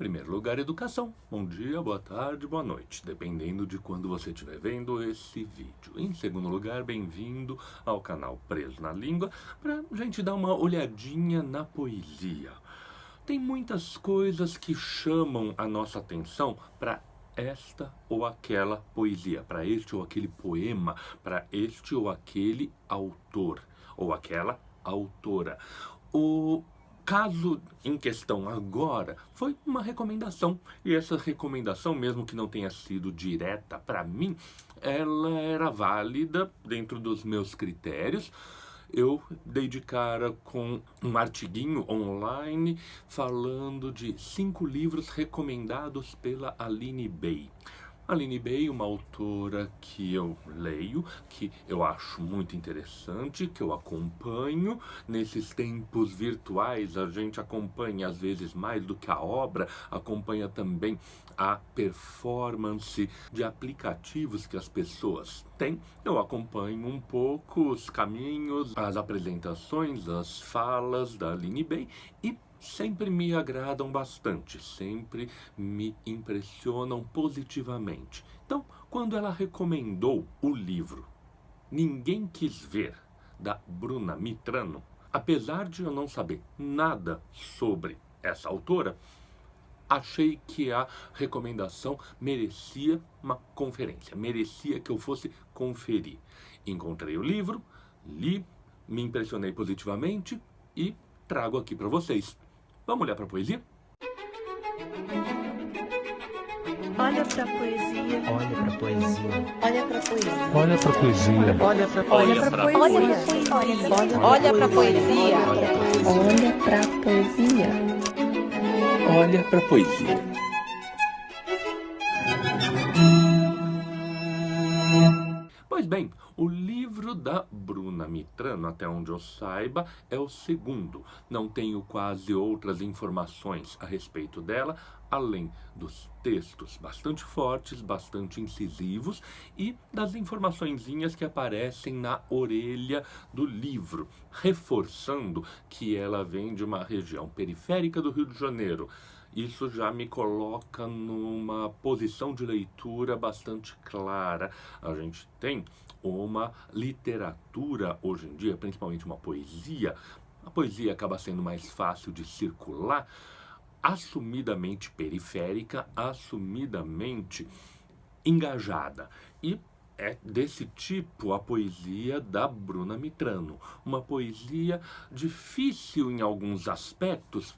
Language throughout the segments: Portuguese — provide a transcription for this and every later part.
primeiro lugar, educação. Bom dia, boa tarde, boa noite, dependendo de quando você estiver vendo esse vídeo. Em segundo lugar, bem-vindo ao canal Preso na Língua, pra gente dar uma olhadinha na poesia. Tem muitas coisas que chamam a nossa atenção para esta ou aquela poesia, para este ou aquele poema, para este ou aquele autor, ou aquela autora. O caso em questão agora foi uma recomendação, e essa recomendação, mesmo que não tenha sido direta para mim, ela era válida dentro dos meus critérios. Eu dei de cara com um artiguinho online falando de 5 livros recomendados pela Aline Bay. Aline Bay, uma autora que eu leio, que eu acho muito interessante, que eu acompanho. Nesses tempos virtuais, a gente acompanha às vezes mais do que a obra, acompanha também a performance de aplicativos que as pessoas têm. Eu acompanho um pouco os caminhos, as apresentações, as falas da Aline Bay e sempre me agradam bastante, sempre me impressionam positivamente. Então, quando ela recomendou o livro Ninguém Quis Ver, da Bruna Mitrano, apesar de eu não saber nada sobre essa autora, achei que a recomendação merecia uma conferência, merecia que eu fosse conferir. Encontrei o livro, li, me impressionei positivamente e trago aqui para vocês. Vamos olhar para a poesia? Olha pra poesia. Olha pra poesia. Olha pra poesia. Olha pra poesia. Olha pra poesia. Olha pra poesia. Olha pra poesia. Olha para a poesia. Pois bem, o livro da Bruna Mitrano, até onde eu saiba, é o segundo. Não tenho quase outras informações a respeito dela, além dos textos bastante fortes, bastante incisivos e das informaçõezinhas que aparecem na orelha do livro, reforçando que ela vem de uma região periférica do Rio de Janeiro. Isso já me coloca numa posição de leitura bastante clara. A gente tem uma literatura hoje em dia, principalmente uma poesia. A poesia acaba sendo mais fácil de circular, assumidamente periférica, assumidamente engajada. E é desse tipo a poesia da Bruna Mitrano. Uma poesia difícil em alguns aspectos,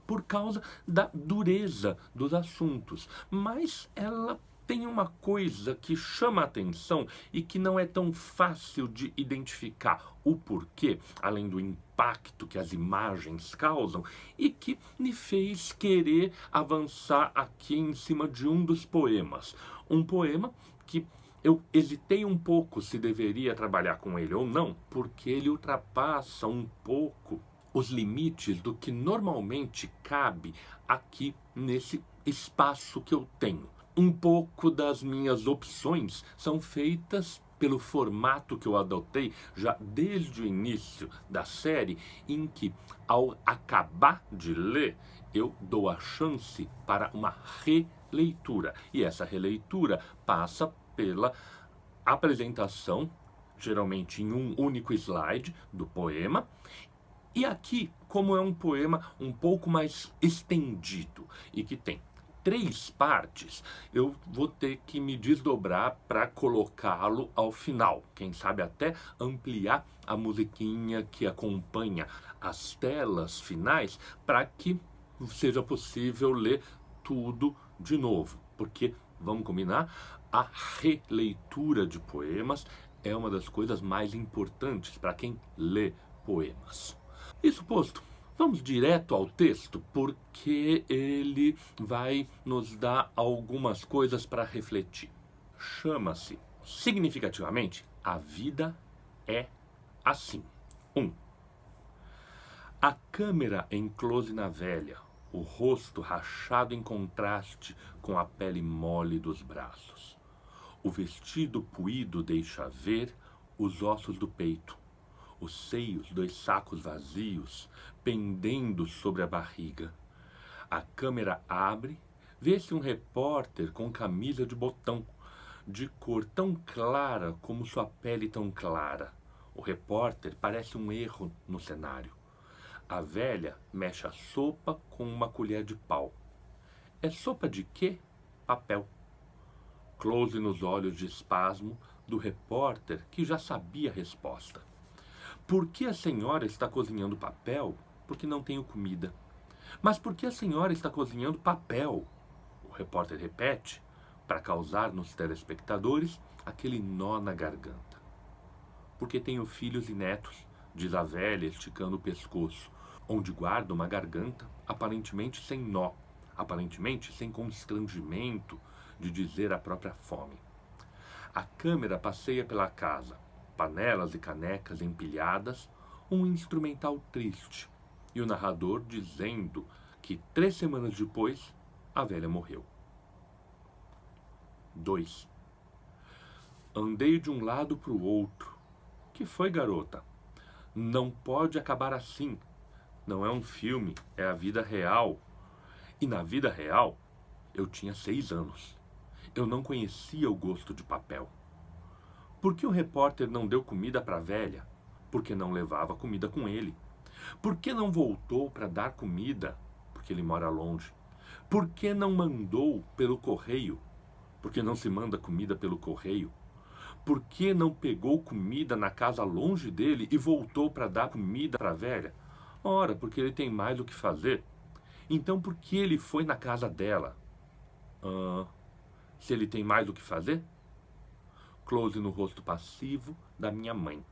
por causa da dureza dos assuntos, mas ela tem uma coisa que chama a atenção e que não é tão fácil de identificar o porquê, além do impacto que as imagens causam, e que me fez querer avançar aqui em cima de um dos poemas. Um poema que eu hesitei um pouco se deveria trabalhar com ele ou não, porque ele ultrapassa um pouco os limites do que normalmente cabe aqui nesse espaço que eu tenho. Um pouco das minhas opções são feitas pelo formato que eu adotei já desde o início da série, em que, ao acabar de ler, eu dou a chance para uma releitura. E essa releitura passa pela apresentação, geralmente em um único slide, do poema. E aqui, como é um poema um pouco mais estendido e que tem 3 partes, eu vou ter que me desdobrar para colocá-lo ao final. Quem sabe até ampliar a musiquinha que acompanha as telas finais para que seja possível ler tudo de novo. Porque, vamos combinar, a releitura de poemas é uma das coisas mais importantes para quem lê poemas. Isso posto, vamos direto ao texto, porque ele vai nos dar algumas coisas para refletir. Chama-se, significativamente, A Vida é Assim. 1. A câmera em close na velha, o rosto rachado em contraste com a pele mole dos braços. O vestido puído deixa ver os ossos do peito, os seios, 2 sacos vazios, pendendo sobre a barriga. A câmera abre, vê-se um repórter com camisa de botão, de cor tão clara como sua pele tão clara. O repórter parece um erro no cenário. A velha mexe a sopa com uma colher de pau. É sopa de quê? Papel. Close nos olhos de espasmo do repórter que já sabia a resposta. Por que a senhora está cozinhando papel? Porque não tenho comida. Mas por que a senhora está cozinhando papel? O repórter repete, para causar nos telespectadores aquele nó na garganta. Porque tenho filhos e netos, diz a velha esticando o pescoço, onde guarda uma garganta aparentemente sem nó, aparentemente sem constrangimento de dizer a própria fome. A câmera passeia pela casa, panelas e canecas empilhadas, um instrumental triste, e o narrador dizendo que 3 semanas depois a velha morreu. 2. Andei de um lado para o outro. Que foi, garota? Não pode acabar assim. Não é um filme, é a vida real. E na vida real, eu tinha 6 anos. Eu não conhecia o gosto de papel. Por que o repórter não deu comida para a velha? Porque não levava comida com ele. Por que não voltou para dar comida? Porque ele mora longe. Por que não mandou pelo correio? Porque não se manda comida pelo correio. Por que não pegou comida na casa longe dele e voltou para dar comida para a velha? Ora, porque ele tem mais o que fazer. Então por que ele foi na casa dela? Se ele tem mais o que fazer? Close no rosto passivo da minha mãe.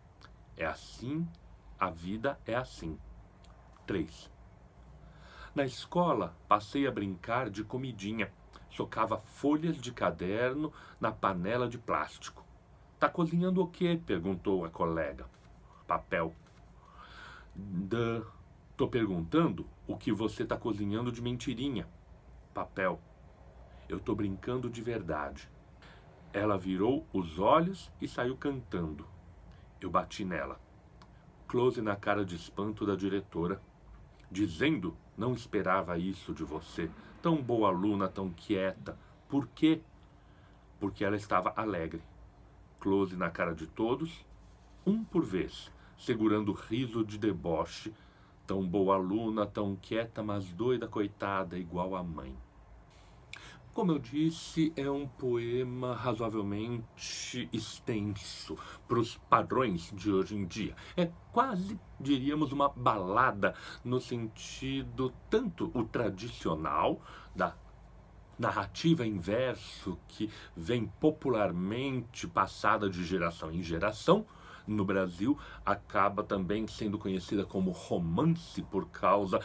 É assim, a vida é assim. 3. Na escola, passei a brincar de comidinha. Socava folhas de caderno na panela de plástico. Tá cozinhando o quê? Perguntou a colega. Papel. Tô perguntando o que você tá cozinhando de mentirinha. Papel. Eu tô brincando de verdade. Ela virou os olhos e saiu cantando. Eu bati nela. Close na cara de espanto da diretora, dizendo: não esperava isso de você. Tão boa aluna, tão quieta. Por quê? Porque ela estava alegre. Close na cara de todos, um por vez, segurando o riso de deboche. Tão boa aluna, tão quieta, mas doida, coitada, igual a mãe. Como eu disse, é um poema razoavelmente extenso para os padrões de hoje em dia. É quase, diríamos, uma balada no sentido tanto o tradicional da narrativa em verso que vem popularmente passada de geração em geração. No Brasil, acaba também sendo conhecida como romance por causa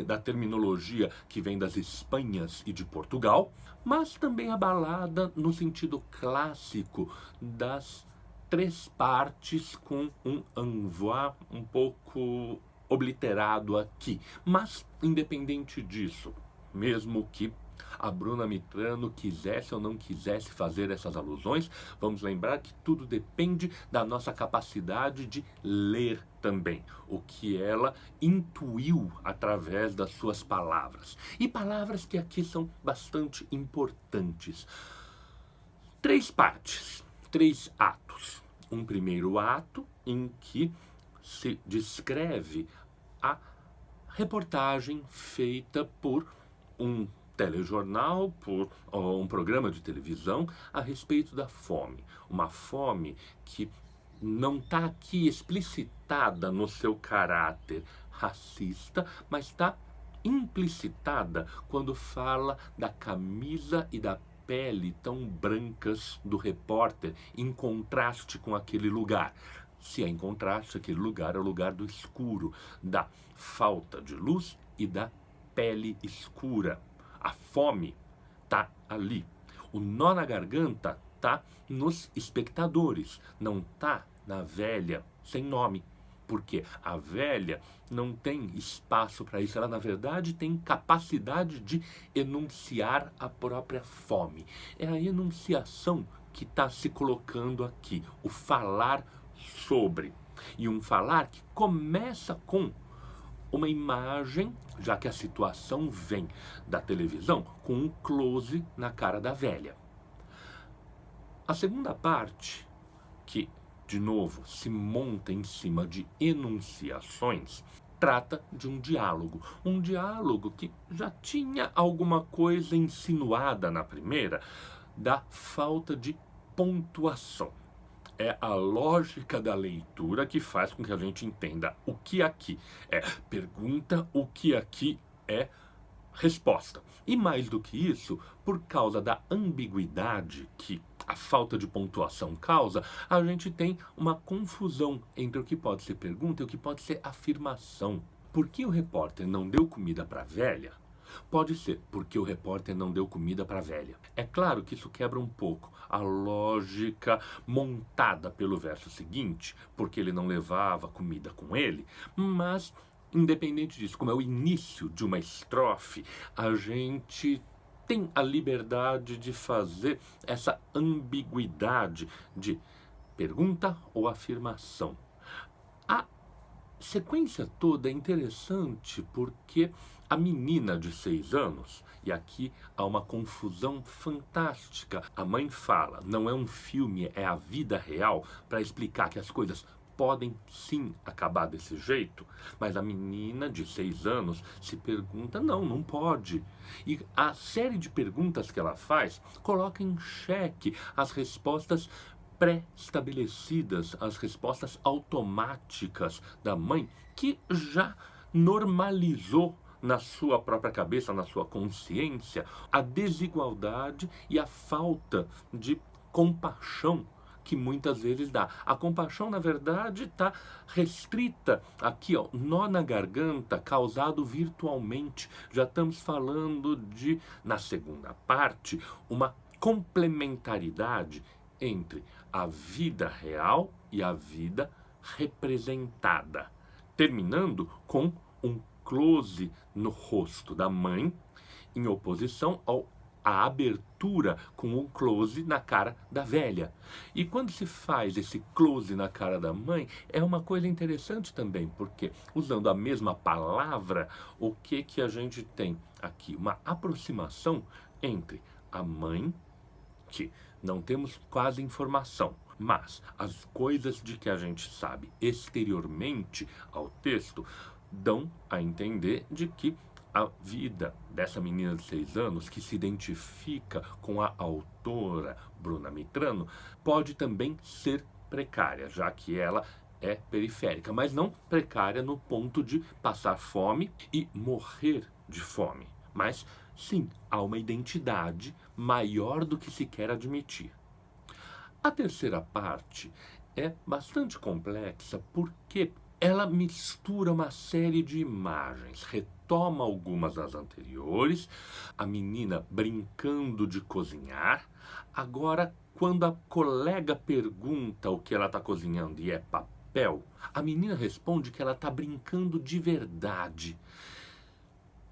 da terminologia que vem das Espanhas e de Portugal, mas também a balada no sentido clássico das 3 partes com um envoi um pouco obliterado aqui. Mas, independente disso, mesmo que a Bruna Mitrano quisesse ou não quisesse fazer essas alusões, vamos lembrar que tudo depende da nossa capacidade de ler também, o que ela intuiu através das suas palavras. E palavras que aqui são bastante importantes. 3 partes, 3 atos. Um primeiro ato em que se descreve a reportagem feita por um telejornal, por um programa de televisão a respeito da fome. Uma fome que não está aqui explicitada no seu caráter racista, mas está implicitada quando fala da camisa e da pele tão brancas do repórter, em contraste com aquele lugar. Se é em contraste, aquele lugar é o lugar do escuro, da falta de luz e da pele escura. A fome está ali. O nó na garganta está nos espectadores, não está na velha sem nome. Porque a velha não tem espaço para isso. Ela, na verdade, tem capacidade de enunciar a própria fome. É a enunciação que está se colocando aqui. O falar sobre. E um falar que começa com uma imagem, já que a situação vem da televisão, com um close na cara da velha. A segunda parte, que, de novo, se monta em cima de enunciações, trata de um diálogo. Um diálogo que já tinha alguma coisa insinuada na primeira, da falta de pontuação. É a lógica da leitura que faz com que a gente entenda o que aqui é pergunta, o que aqui é resposta. E mais do que isso, por causa da ambiguidade que a falta de pontuação causa, a gente tem uma confusão entre o que pode ser pergunta e o que pode ser afirmação. Por que o repórter não deu comida para a velha? Pode ser porque o repórter não deu comida para a velha. É claro que isso quebra um pouco a lógica montada pelo verso seguinte, porque ele não levava comida com ele, mas independente disso, como é o início de uma estrofe, a gente tem a liberdade de fazer essa ambiguidade de pergunta ou afirmação. A sequência toda é interessante porque a menina de 6 anos, e aqui há uma confusão fantástica. A mãe fala, não é um filme, é a vida real, para explicar que as coisas podem sim acabar desse jeito, mas a menina de 6 anos se pergunta, não pode. E a série de perguntas que ela faz coloca em xeque as respostas pré-estabelecidas, as respostas automáticas da mãe, que já normalizou na sua própria cabeça, na sua consciência, a desigualdade e a falta de compaixão que muitas vezes dá. A compaixão, na verdade, está restrita aqui, ó, nó na garganta, causado virtualmente. Já estamos falando de, na segunda parte, uma complementaridade entre a vida real e a vida representada, terminando com um close no rosto da mãe, em oposição à abertura com um close na cara da velha. E quando se faz esse close na cara da mãe, é uma coisa interessante também, porque usando a mesma palavra, o que a gente tem aqui? Uma aproximação entre a mãe, que não temos quase informação, mas as coisas de que a gente sabe exteriormente ao texto dão a entender de que a vida dessa menina de 6 anos, que se identifica com a autora Bruna Mitrano, pode também ser precária, já que ela é periférica, mas não precária no ponto de passar fome e morrer de fome. Mas, sim, há uma identidade maior do que se quer admitir. A terceira parte é bastante complexa porque ela mistura uma série de imagens, retoma algumas das anteriores, a menina brincando de cozinhar. Agora, quando a colega pergunta o que ela está cozinhando e é papel, a menina responde que ela está brincando de verdade.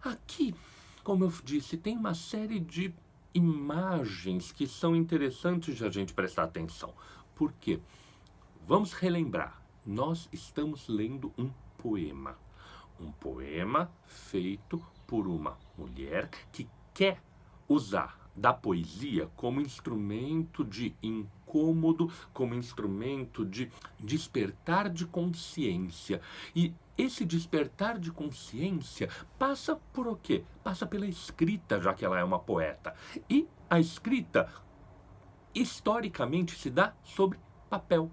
Aqui, como eu disse, tem uma série de imagens que são interessantes de a gente prestar atenção. Por quê? Vamos relembrar. Nós estamos lendo um poema feito por uma mulher que quer usar da poesia como instrumento de incômodo, como instrumento de despertar de consciência. E esse despertar de consciência passa por o quê? Passa pela escrita, já que ela é uma poeta. E a escrita, historicamente, se dá sobre papel.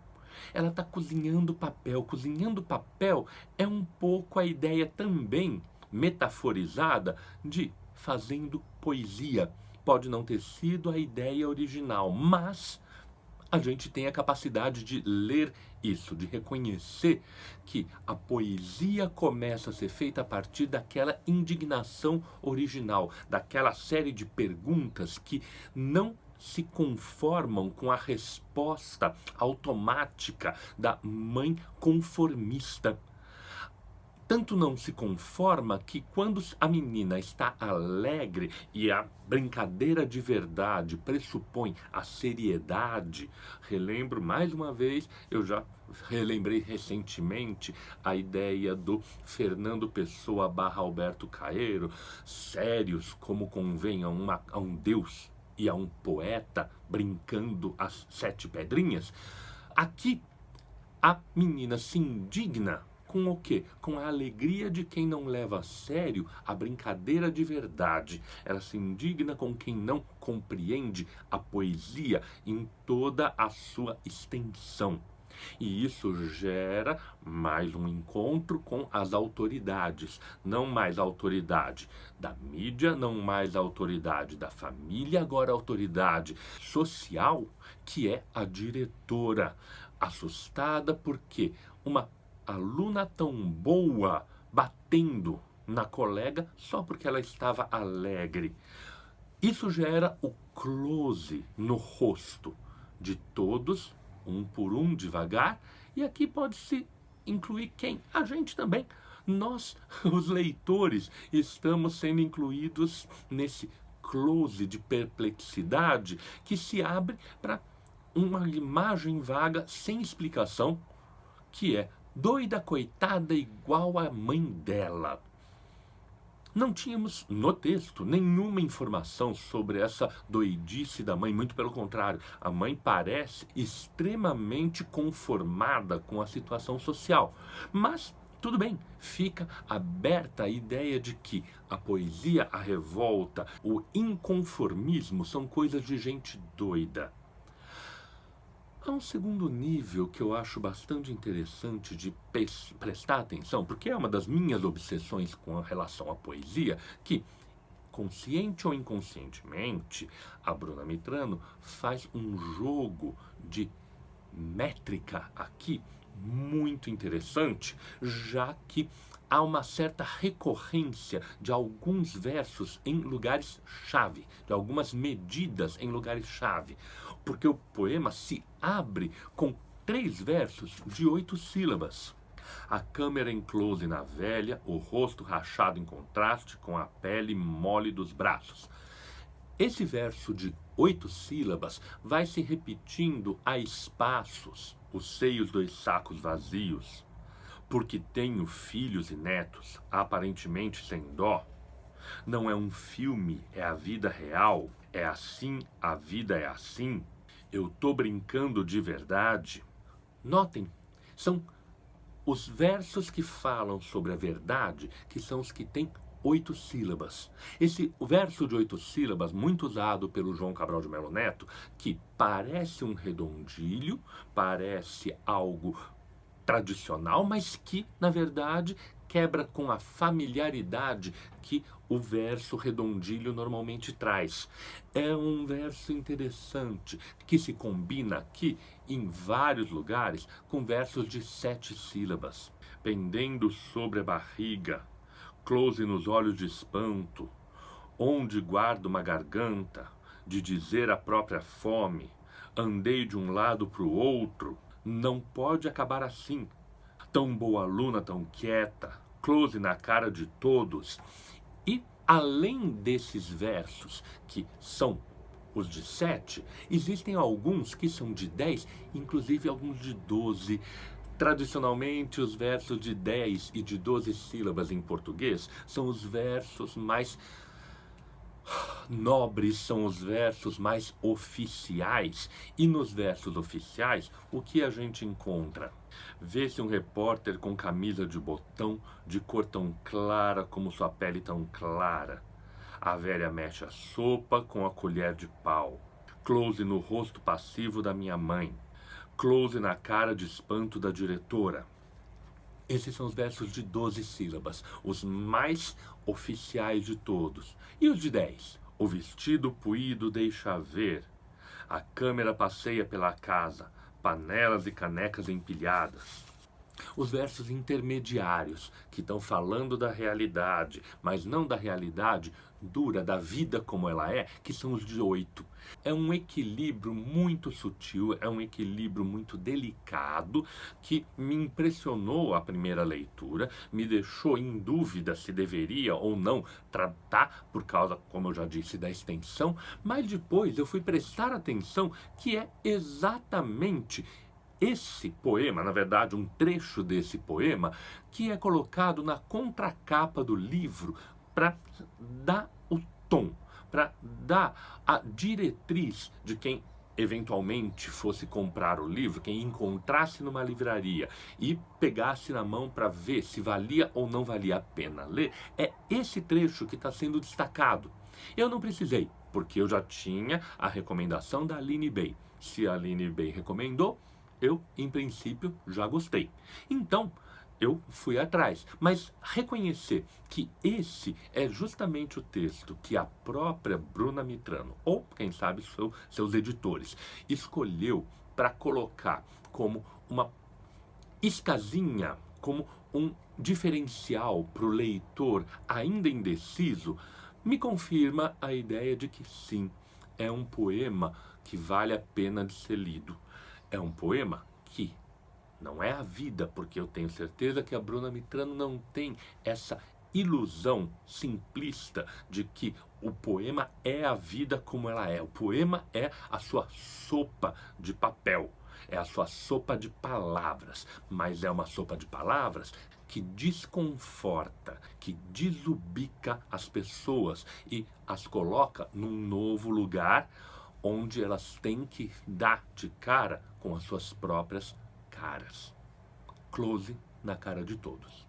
Ela está cozinhando papel. Cozinhando papel é um pouco a ideia também metaforizada de fazendo poesia. Pode não ter sido a ideia original, mas a gente tem a capacidade de ler isso, de reconhecer que a poesia começa a ser feita a partir daquela indignação original, daquela série de perguntas que não se conformam com a resposta automática da mãe conformista. tanto não se conforma que quando a menina está alegre e a brincadeira de verdade pressupõe a seriedade, relembro mais uma vez, eu já relembrei recentemente a ideia do Fernando Pessoa / Alberto Caeiro, sérios como convém a um deus e a um poeta brincando as 7 pedrinhas. Aqui a menina se indigna com o quê? Com a alegria de quem não leva a sério a brincadeira de verdade. Ela se indigna com quem não compreende a poesia em toda a sua extensão. E isso gera mais um encontro com as autoridades. Não mais a autoridade da mídia, não mais a autoridade da família, agora a autoridade social, que é a diretora. Assustada porque uma aluna tão boa batendo na colega só porque ela estava alegre. Isso gera o close no rosto de todos, um por um, devagar, e aqui pode-se incluir quem? A gente também. Nós, os leitores, estamos sendo incluídos nesse close de perplexidade que se abre para uma imagem vaga sem explicação, que é doida coitada igual a mãe dela. Não tínhamos no texto nenhuma informação sobre essa doidice da mãe, muito pelo contrário, a mãe parece extremamente conformada com a situação social. Mas tudo bem, fica aberta a ideia de que a poesia, a revolta, o inconformismo são coisas de gente doida. Há um segundo nível que eu acho bastante interessante de prestar atenção, porque é uma das minhas obsessões com relação à poesia, que, consciente ou inconscientemente, a Bruna Mitrano faz um jogo de métrica aqui muito interessante, já que há uma certa recorrência de alguns versos em lugares-chave, de algumas medidas em lugares-chave, porque o poema se abre com 3 versos de 8 sílabas. A câmera em close na velha, o rosto rachado em contraste com a pele mole dos braços. Esse verso de 8 sílabas vai se repetindo a espaços, os seios 2 sacos vazios, porque tenho filhos e netos, aparentemente sem dó. Não é um filme, é a vida real, é assim, a vida é assim. Eu tô brincando de verdade. Notem, são os versos que falam sobre a verdade, que são os que têm 8 sílabas. O verso de 8 sílabas, muito usado pelo João Cabral de Melo Neto, que parece um redondilho, parece algo tradicional, mas que, na verdade, quebra com a familiaridade que o verso redondilho normalmente traz. É um verso interessante, que se combina aqui, em vários lugares, com versos de 7 sílabas. Pendendo sobre a barriga, close nos olhos de espanto, onde guardo uma garganta, de dizer a própria fome, andei de um lado para o outro, não pode acabar assim. Tão boa aluna, tão quieta, close na cara de todos. E além desses versos, que são os de 7, existem alguns que são de 10, inclusive alguns de 12. Tradicionalmente, os versos de 10 e de 12 sílabas em português são os versos mais nobres, são os versos mais oficiais. E nos versos oficiais, o que a gente encontra? Vê-se um repórter com camisa de botão, de cor tão clara como sua pele tão clara. A velha mexe a sopa com a colher de pau. Close no rosto passivo da minha mãe. Close na cara de espanto da diretora. Esses são os versos de 12 sílabas, os mais oficiais de todos. E os de 10? O vestido puído deixa ver. A câmera passeia pela casa, panelas e canecas empilhadas. Os versos intermediários, que estão falando da realidade, mas não da realidade dura da vida como ela é, que são os 18. É um equilíbrio muito sutil, é um equilíbrio muito delicado, que me impressionou a primeira leitura, me deixou em dúvida se deveria ou não tratar, por causa, como eu já disse, da extensão, mas depois eu fui prestar atenção que é exatamente esse poema, na verdade um trecho desse poema, que é colocado na contracapa do livro para dar o tom, para dar a diretriz de quem eventualmente fosse comprar o livro, quem encontrasse numa livraria e pegasse na mão para ver se valia ou não valia a pena ler. É esse trecho que está sendo destacado. Eu não precisei, porque eu já tinha a recomendação da Aline Bay. Se a Aline Bay recomendou, eu, em princípio, já gostei. Então, eu fui atrás, mas reconhecer que esse é justamente o texto que a própria Bruna Mitrano, ou quem sabe seus editores, escolheu para colocar como uma escasinha, como um diferencial para o leitor ainda indeciso, me confirma a ideia de que sim, é um poema que vale a pena de ser lido. É um poema que não é a vida, porque eu tenho certeza que a Bruna Mitrano não tem essa ilusão simplista de que o poema é a vida como ela é. O poema é a sua sopa de papel, é a sua sopa de palavras, mas é uma sopa de palavras que desconforta, que desubica as pessoas e as coloca num novo lugar onde elas têm que dar de cara com as suas próprias caras. Close na cara de todos.